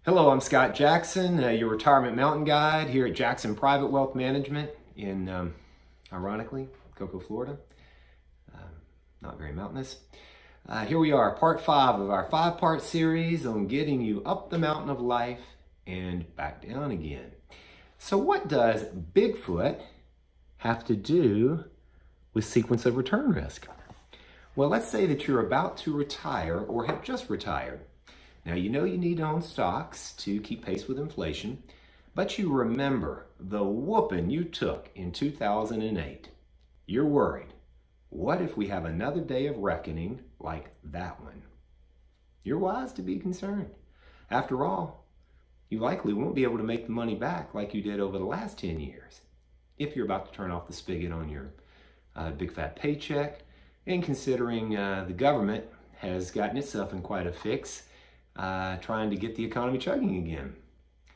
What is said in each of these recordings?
Hello, I'm Scott Jackson, your retirement mountain guide here at Jackson Private Wealth Management in, ironically, Cocoa, Florida. Not very mountainous. Here we are, part 5 of our 5-part series on getting you up the mountain of life and back down again. So what does Bigfoot have to do with sequence of return risk? Well, let's say that you're about to retire or have just retired. Now, you know you need to own stocks to keep pace with inflation, but you remember the whooping you took in 2008. You're worried. What if we have another day of reckoning like that one? You're wise to be concerned. After all, you likely won't be able to make the money back like you did over the last 10 years if you're about to turn off the spigot on your big fat paycheck, and considering the government has gotten itself in quite a fix trying to get the economy chugging again.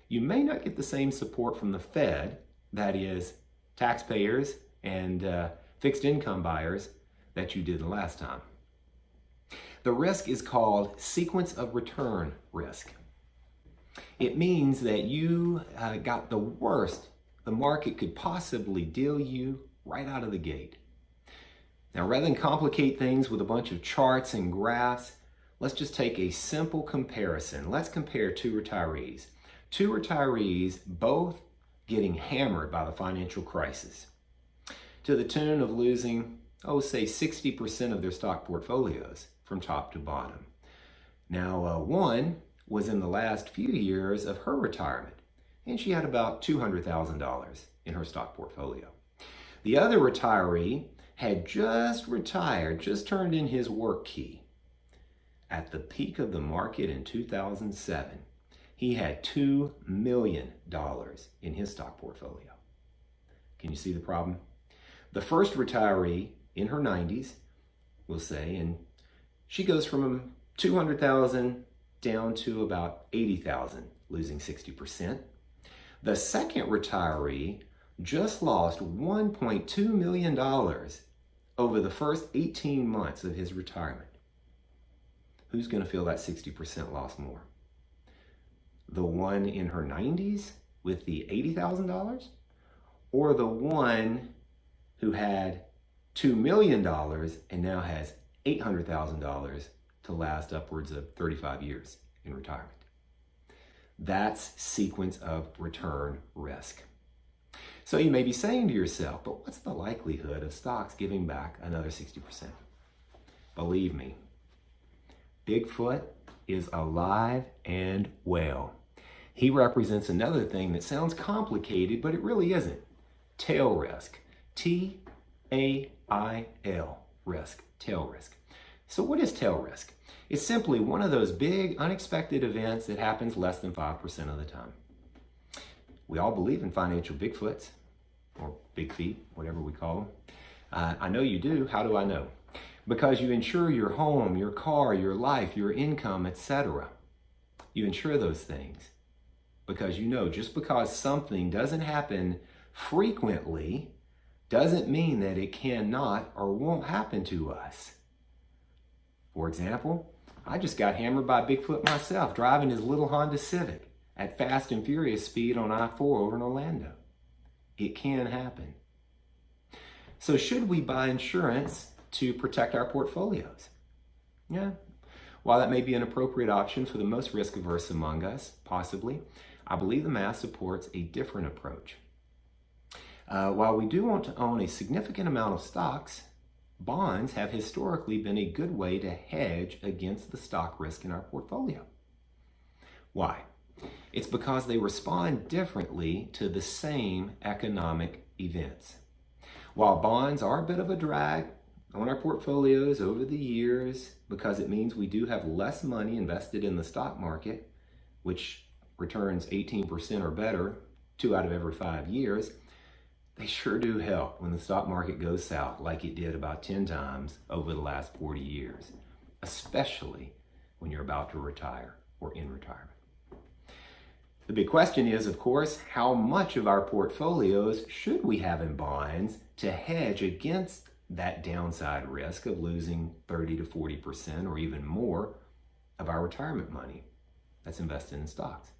You may not get the same support from the Fed, that is, taxpayers and fixed income buyers, that you did the last time. The risk is called sequence of return risk. It means that you got the worst the market could possibly deal you right out of the gate. Now, rather than complicate things with a bunch of charts and graphs, let's just take a simple comparison. Let's compare two retirees. Two retirees both getting hammered by the financial crisis to the tune of losing, say 60% of their stock portfolios from top to bottom. Now, one was in the last few years of her retirement, and she had about $200,000 in her stock portfolio. The other retiree had just retired, just turned in his work key. At the peak of the market in 2007, he had $2 million in his stock portfolio. Can you see the problem? The first retiree in her 90s, we'll say, and she goes from 200,000 down to about 80,000, losing 60%. The second retiree just lost $1.2 million over the first 18 months of his retirement. Who's going to feel that 60% loss more? The one in her 90s with the $80,000, or the one who had $2 million and now has $800,000 to last upwards of 35 years in retirement? That's sequence of return risk. So you may be saying to yourself, but what's the likelihood of stocks giving back another 60%? Believe me, Bigfoot is alive and well. He represents another thing that sounds complicated, but it really isn't. Tail risk. T-A-I-L, risk, tail risk. So what is tail risk? It's simply one of those big, unexpected events that happens less than 5% of the time. We all believe in financial Bigfoots, or big feet, whatever we call them. I know you do. How do I know? Because you insure your home, your car, your life, your income, etc. You insure those things because you know just because something doesn't happen frequently doesn't mean that it cannot or won't happen to us. For example, I just got hammered by Bigfoot myself driving his little Honda Civic at fast and furious speed on I-4 over in Orlando. It can happen. So should we buy insurance to protect our portfolios? Yeah. While that may be an appropriate option for the most risk-averse among us, possibly, I believe the math supports a different approach. While we do want to own a significant amount of stocks, bonds have historically been a good way to hedge against the stock risk in our portfolio. Why? It's because they respond differently to the same economic events. While bonds are a bit of a drag on our portfolios over the years because it means we do have less money invested in the stock market, which returns 18% or better 2 out of every 5 years, they sure do help when the stock market goes south like it did about 10 times over the last 40 years, especially when you're about to retire or in retirement. The big question is, of course, how much of our portfolios should we have in bonds to hedge against that downside risk of losing 30 to 40% or even more of our retirement money? that's invested in stocks?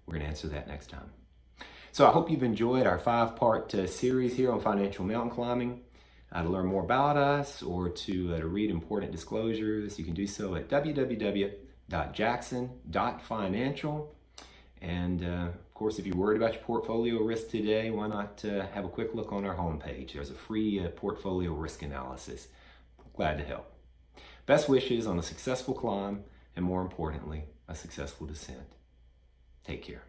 We're going to answer that next time. So I hope you've enjoyed our 5-part series here on financial mountain climbing. To learn more about us or to read important disclosures, you can do so at www.jackson.financial. And of course, if you're worried about your portfolio risk today, why not have a quick look on our homepage? There's a free portfolio risk analysis. Glad to help. Best wishes on a successful climb and, more importantly, a successful descent. Take care.